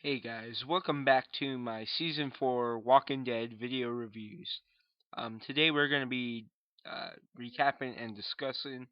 Hey guys, welcome back to my Season 4 Walking Dead video reviews. Today we're going to be recapping and discussing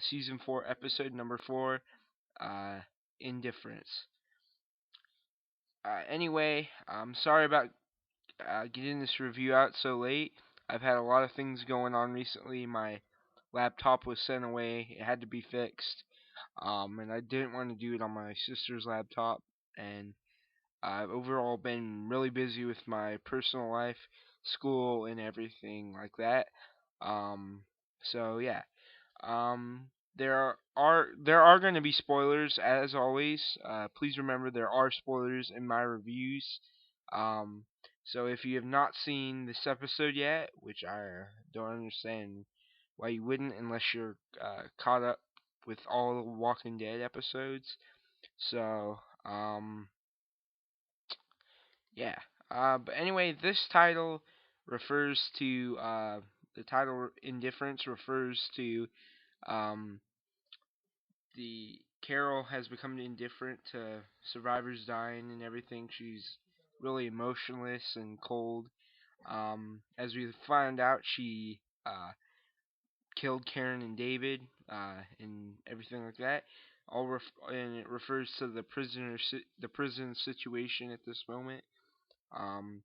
Season 4 episode number 4, uh, Indifference. Anyway, I'm sorry about getting this review out so late. I've had a lot of things going on recently. My laptop was sent away, it had to be fixed, and I didn't want to do it on my sister's laptop, and I've overall been really busy with my personal life, school, and everything like that. Um, so yeah. Um, there are going to be spoilers as always. Please remember there are spoilers in my reviews. Um, so if you have not seen this episode yet, which I don't understand why you wouldn't unless you're caught up with all the Walking Dead episodes. So yeah. But anyway, this title refers to the title Indifference refers to um, the Carol has become indifferent to survivors dying and everything. She's really emotionless and cold. As we find out, she killed Karen and David and everything like that. And it refers to the prison situation at this moment. Um,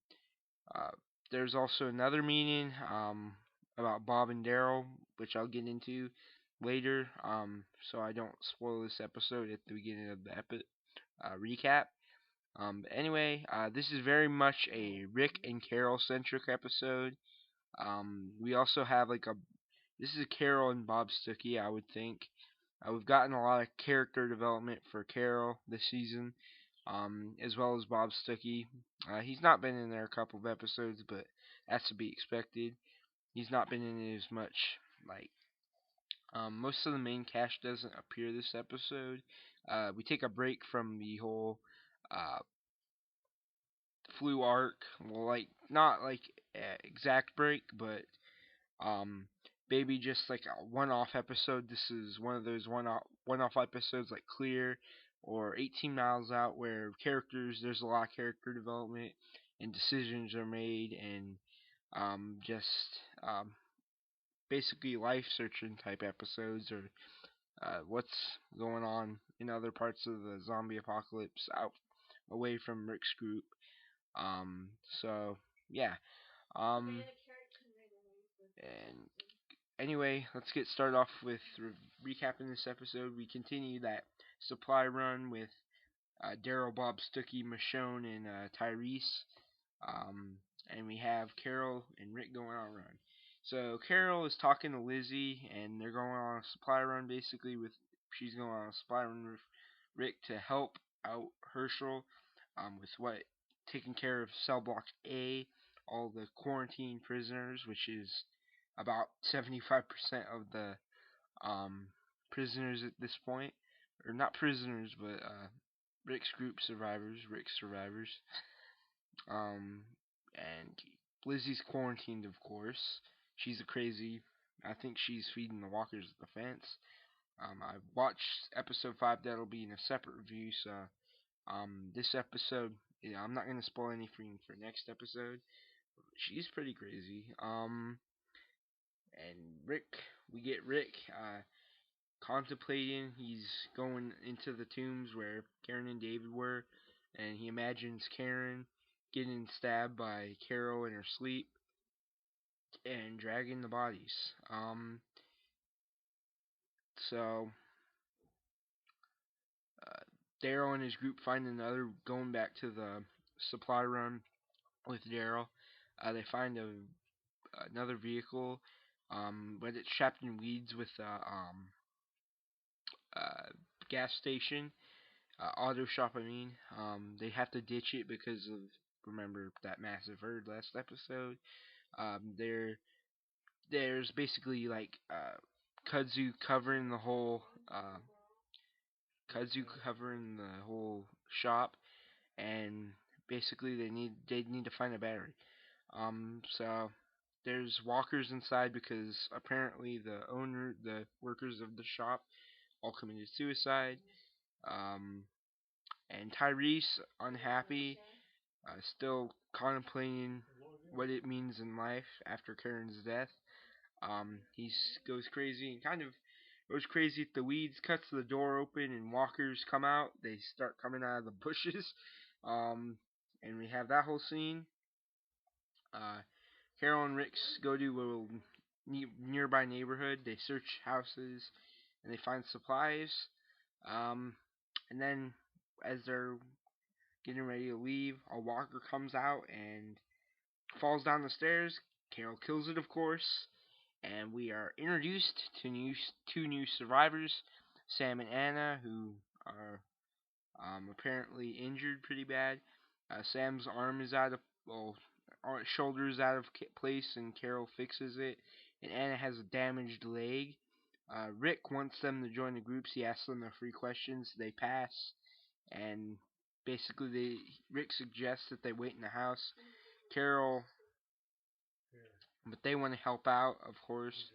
Uh, there's also another meaning about Bob and Daryl, which I'll get into later, so I don't spoil this episode at the beginning of the recap. Anyway, this is very much a Rick and Carol centric episode. We also have this is a Carol and Bob Stuckey, I would think. We've gotten a lot of character development for Carol this season, as well as Bob Stuckey. He's not been in there a couple of episodes, but that's to be expected. He's not been in it as much. Like most of the main cast doesn't appear this episode. We take a break from the whole uh, flu arc. Well, like not like exact break, but um, maybe just like a one-off episode. This is one of those one-off episodes like Clear or 18 Miles Out, where there's a lot of character development and decisions are made, and just um, basically life searching type episodes, or what's going on in other parts of the zombie apocalypse out away from Rick's group. Um, so yeah. Um, and anyway, let's get started off with recapping this episode. We continue that supply run with Daryl, Bob, Stuckey, Michonne, and Tyrese. Um, and we have Carol and Rick going on a run. So Carol is talking to Lizzie, and they're going on a supply run basically. She's going on a supply run with Rick to help out Herschel with taking care of cell block A, all the quarantine prisoners, which is about 75% of the um, prisoners at this point, or not prisoners, but Rick's survivors. Um, and Lizzie's quarantined, of course. She's a crazy. I think she's feeding the walkers at the fence. I've watched episode 5. That'll be in a separate review. So, this episode, yeah, I'm not gonna spoil anything for next episode. She's pretty crazy. And we get Rick contemplating. He's going into the tombs where Karen and David were, and he imagines Karen getting stabbed by Carol in her sleep and dragging the bodies. So uh, Daryl and his group find going back to the supply run with Daryl. They find another vehicle, but it's trapped in weeds with uh, gas station, auto shop. I mean, they have to ditch it because of remember that massive herd last episode. There's basically like kudzu covering the whole shop, and basically they need to find a battery. So there's walkers inside because apparently the workers of the shop all committed suicide. Um, And Tyrese, unhappy, still contemplating what it means in life after Karen's death. He goes crazy and kind of goes crazy at the weeds, cuts the door open, and walkers come out. They start coming out of the bushes. Um, and we have that whole scene. Uh, Carol and Rix go to a nearby neighborhood. They search houses and they find supplies. Um, and then as they're getting ready to leave, a walker comes out and falls down the stairs. Carol kills it, of course, and we are introduced to two new survivors, Sam and Anna, who are apparently injured pretty bad. Sam's arm is out of well, shoulder is out of place, and Carol fixes it. And Anna has a damaged leg. Rick wants them to join the groups. He asks them a free questions. They pass, and basically, Rick suggests that they wait in the house. Carol, but they want to help out, of course,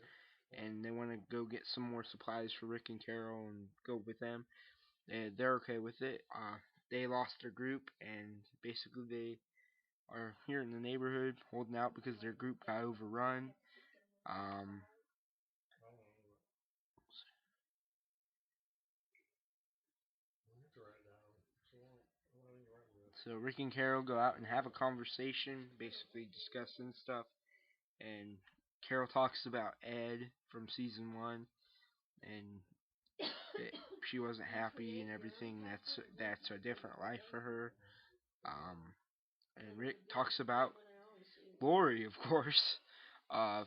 and they want to go get some more supplies for Rick and Carol and go with them. They're okay with it. They lost their group, and basically they are here in the neighborhood holding out because their group got overrun. Um, so Rick and Carol go out and have a conversation, basically discussing stuff. And Carol talks about Ed from season 1, and that she wasn't happy and everything. That's a different life for her. Um, and Rick talks about Lori, of course. Uh,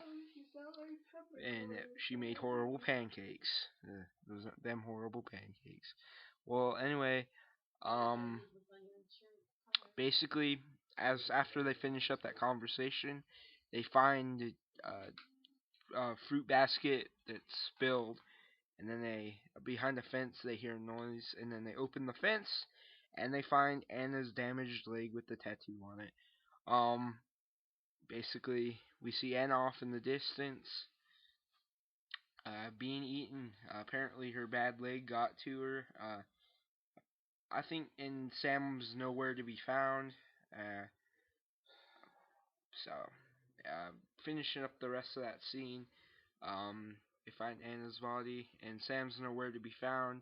and she made horrible pancakes. Them horrible pancakes. Well, anyway, um, basically, as after they finish up that conversation, they find a fruit basket that's spilled, and then they behind the fence they hear a noise, and then they open the fence, and they find Anna's damaged leg with the tattoo on it. Um, basically, we see Anna off in the distance, being eaten. Apparently, her bad leg got to her. I think, and Sam's nowhere to be found. Uh, so, uh, finishing up the rest of that scene, they find Anna's body, and Sam's nowhere to be found.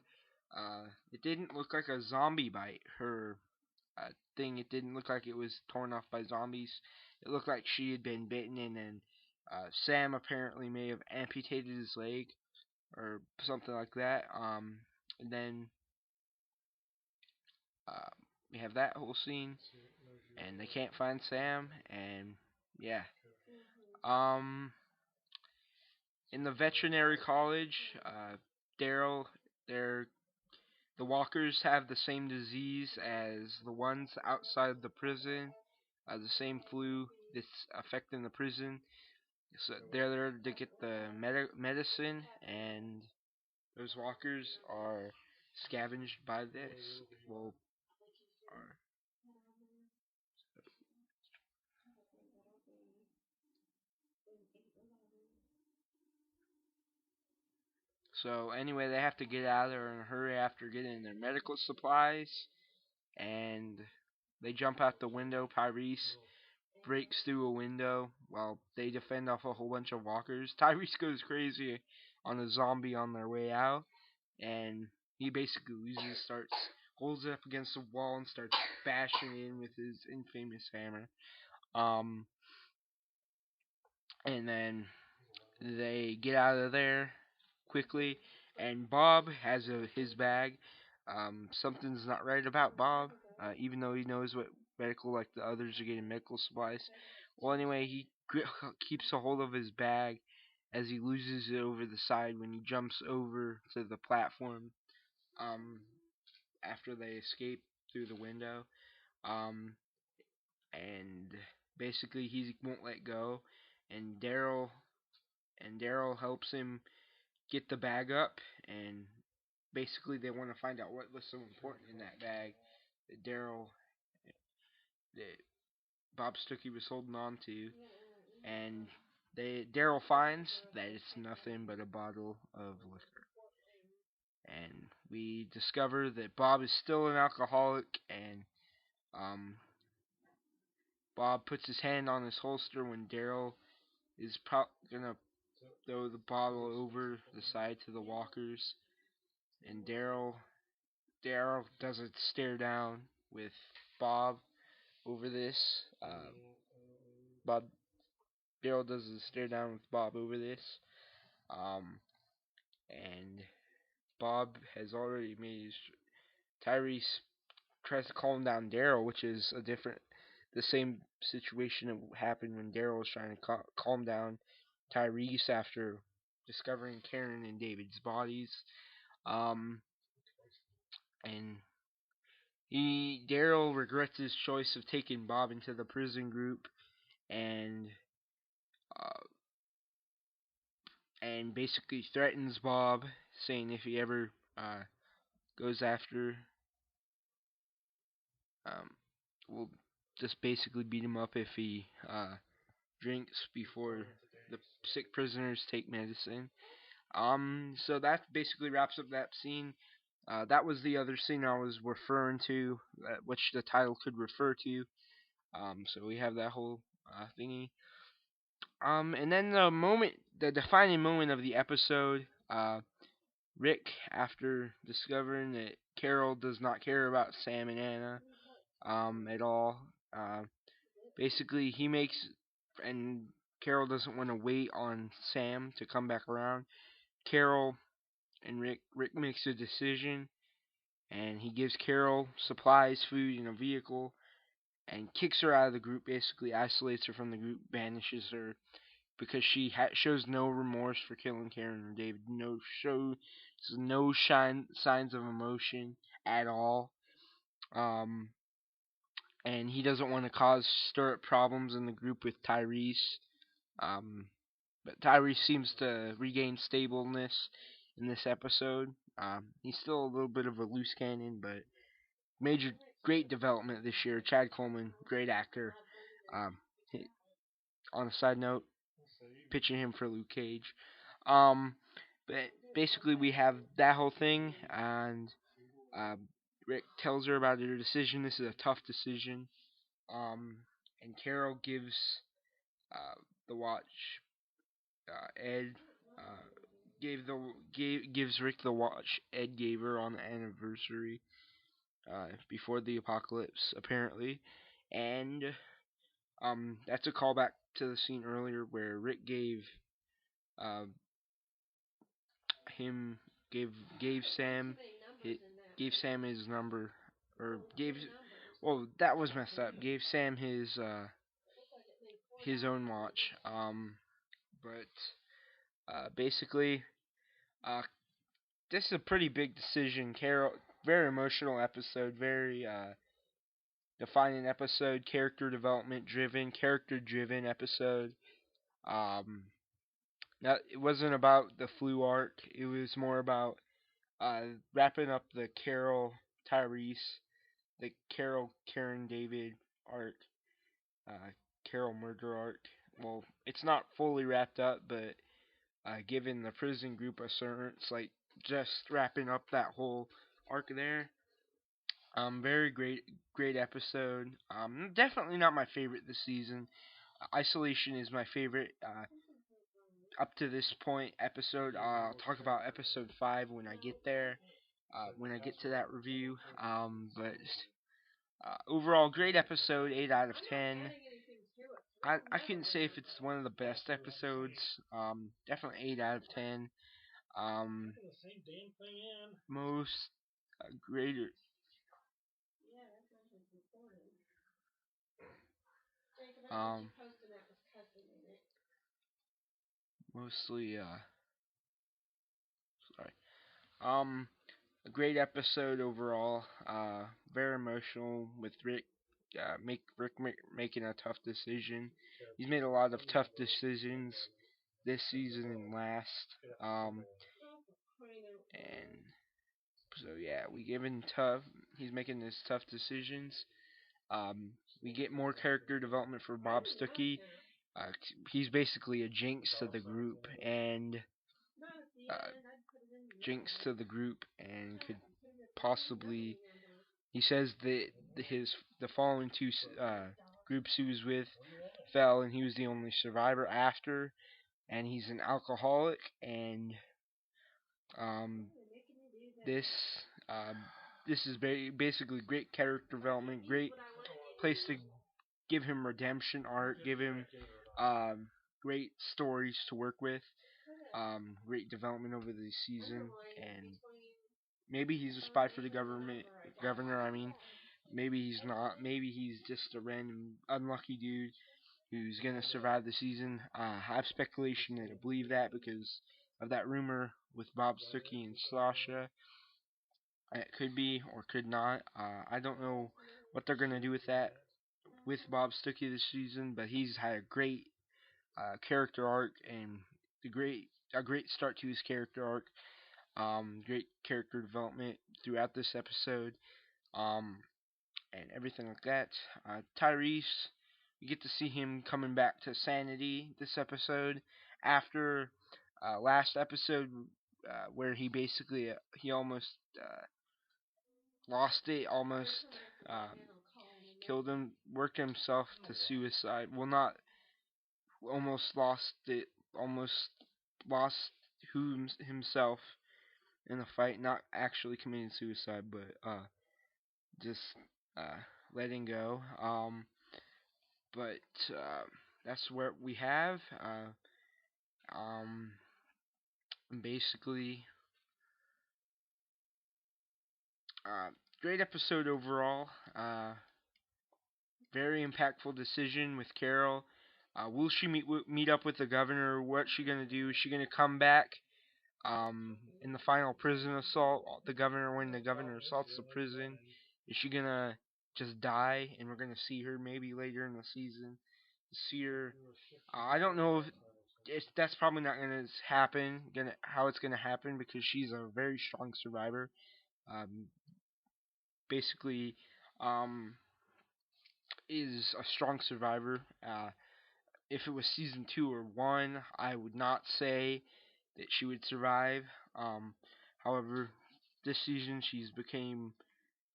It didn't look like a zombie bite. Her thing, it didn't look like it was torn off by zombies. It looked like she had been bitten, and then Sam apparently may have amputated his leg or something like that. And then uh, we have that whole scene, and they can't find Sam, and yeah. Um, in the veterinary college, Daryl, they're the walkers have the same disease as the ones outside the prison, the same flu that's affecting the prison. So they're there to get the medicine, and those walkers are scavenged by this. Well, are so anyway, they have to get out of there in a hurry after getting their medical supplies, and they jump out the window. Tyrese breaks through a window while they defend off a whole bunch of walkers. Tyrese goes crazy on a zombie on their way out, and he basically loses, holds it up against the wall and starts bashing in with his infamous hammer. Um, and then they get out of there quickly, and Bob has his bag. Something's not right about Bob, even though he knows what medical, like the others are getting medical supplies. Well, anyway, he keeps a hold of his bag as he loses it over the side when he jumps over to the platform. Um, after they escape through the window. Um, and basically he won't let go, and Daryl helps him get the bag up, and basically they want to find out what was so important in that bag that that Bob Stuckey was holding on to, and Daryl finds that it's nothing but a bottle of liquor, and we we discover that Bob is still an alcoholic, and um, Bob puts his hand on his holster when Daryl is gonna throw the bottle over the side to the walkers, and Daryl doesn't stare down with Bob over this. Bob Daryl doesn't stare down with Bob over this. Um, and Bob has already made his. Tyrese tries to calm down Daryl, which is the same situation that happened when Daryl was trying to calm down Tyrese after discovering Karen and David's bodies. Um, and Daryl regrets his choice of taking Bob into the prison group, and uh, basically threatens Bob, saying if he ever goes after, um, will just basically beat him up if he drinks before the sick prisoners take medicine. So that basically wraps up that scene. That was the other scene I was referring to, which the title could refer to. So we have that whole thingy. And then the defining moment of the episode, Rick, after discovering that Carol does not care about Sam and Anna, at all, basically he makes, and Carol doesn't want to wait on Sam to come back around. Carol and Rick makes a decision, and he gives Carol supplies, food, and a vehicle, and kicks her out of the group. Basically, isolates her from the group, banishes her because she shows no remorse for killing Karen or David. No signs of emotion at all. And he doesn't want to stir up problems in the group with Tyrese. But Tyrese seems to regain stableness in this episode. He's still a little bit of a loose cannon, but great development this year. Chad Coleman, great actor. Um, on a side note, pitching him for Luke Cage. But basically, we have that whole thing, and Rick tells her about her decision. This is a tough decision. And Carol gives the watch. Ed gives Rick the watch Ed gave her on the anniversary before the apocalypse, apparently, and that's a callback to the scene earlier where Rick uh, him gave Sam his number, or that was messed up. Gave Sam his own watch. But basically, this is a pretty big decision. Carol, very emotional episode, very defining episode, character driven episode. Now it wasn't about the flu arc. It was more about wrapping up the Carol Tyrese, the Carol Karen David arc, Carol murder arc. Well, it's not fully wrapped up, but given the prison group assurance, like just wrapping up that whole arc there. Very great episode. Definitely not my favorite this season. Isolation is my favorite up to this point episode. I'll talk about episode 5 when I get there. When I get to that review. But overall, great episode. 8 out of 10. I couldn't say if it's one of the best episodes. Definitely 8 out of 10. Most greater. Mostly sorry. A great episode overall. Very emotional with Rick. Making a tough decision. He's made a lot of tough decisions this season and last. And so yeah, we give him tough. He's making his tough decisions. We get more character development for Bob Stuckey. He's basically a jinx to the group, and jinx to the group and could possibly. He says that the following two groups he was with fell, and he was the only survivor after. And he's an alcoholic, and um, this um, this is very basically great character development, great place to give him redemption arc, give him um, great stories to work with, great development over the season, and maybe he's a spy for the governor. I mean, maybe he's not. Maybe he's just a random unlucky dude who's gonna survive the season. I have speculation that I believe that because of that rumor with Bob Stuckey and Sasha. It could be or could not. I don't know what they're gonna do with that with Bob Stuckey this season, but he's had a great character arc and a great start to his character arc. Great character development throughout this episode. Um, and everything like that. Tyrese, we get to see him coming back to sanity this episode after last episode where he basically he almost lost it, almost um, killed him, worked himself to suicide. Well, not almost lost it, almost lost himself in the fight, not actually committing suicide, but just uh, letting go. But that's what we have. Um, Basically, uh, great episode overall. Very impactful decision with Carol. Will she meet up with the governor? What's she gonna do? Is she gonna come back? In the final prison assault, the governor when the governor assaults the prison, is she gonna just die? And we're gonna see her maybe later in the season. See her. I don't know if that's probably not gonna happen. How it's gonna happen because she's a very strong survivor. Um, Basically, um, is a strong survivor. If it was season 2 or 1, I would not say that she would survive. Um, However, this season she's became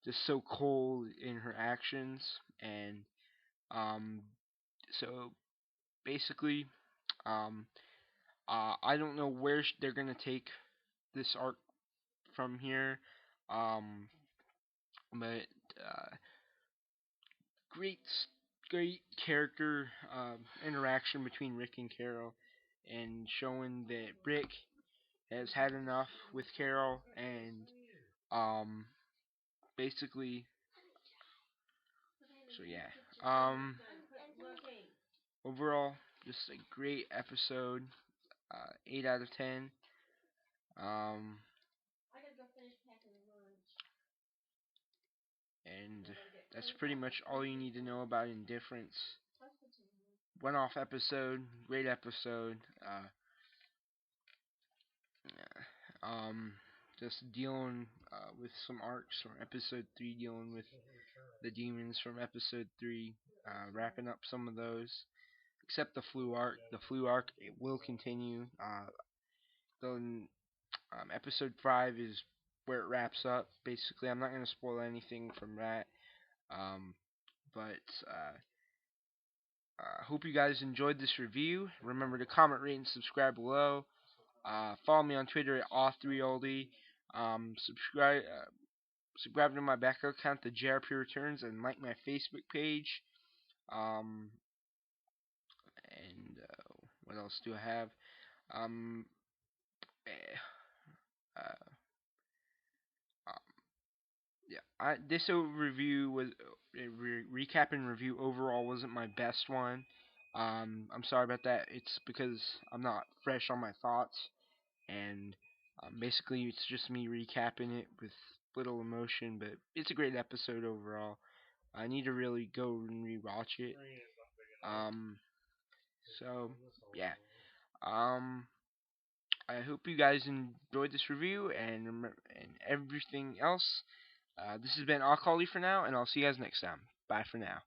just so cold in her actions, and um, so basically, um, I don't know where they're gonna take this arc from here, um, but uh, great, great character interaction between Rick and Carol, and showing that Rick has had enough with Carol, and um, basically, so yeah, overall, just a great episode, 8 out of 10. Um, and that's pretty much all you need to know about Indifference. One-off episode, great episode. Um, just dealing with some arcs from episode 3, dealing with the demons from episode 3, wrapping up some of those. Except the flu arc. The flu arc it will continue. Then episode 5 is where it wraps up. Basically, I'm not going to spoil anything from that. Um, but hope you guys enjoyed this review. Remember to comment, rate, and subscribe below. Follow me on Twitter at all3oldie. Subscribe to my backup account, the JRP Returns, and like my Facebook page. Um, and what else do I have? Um, eh, uh, yeah, this review was recap and review overall wasn't my best one. I'm sorry about that. It's because I'm not fresh on my thoughts, and basically it's just me recapping it with little emotion. But it's a great episode overall. I need to really go and rewatch it. Um, so yeah. Um, I hope you guys enjoyed this review and everything else. This has been Akali for now, and I'll see you guys next time. Bye for now.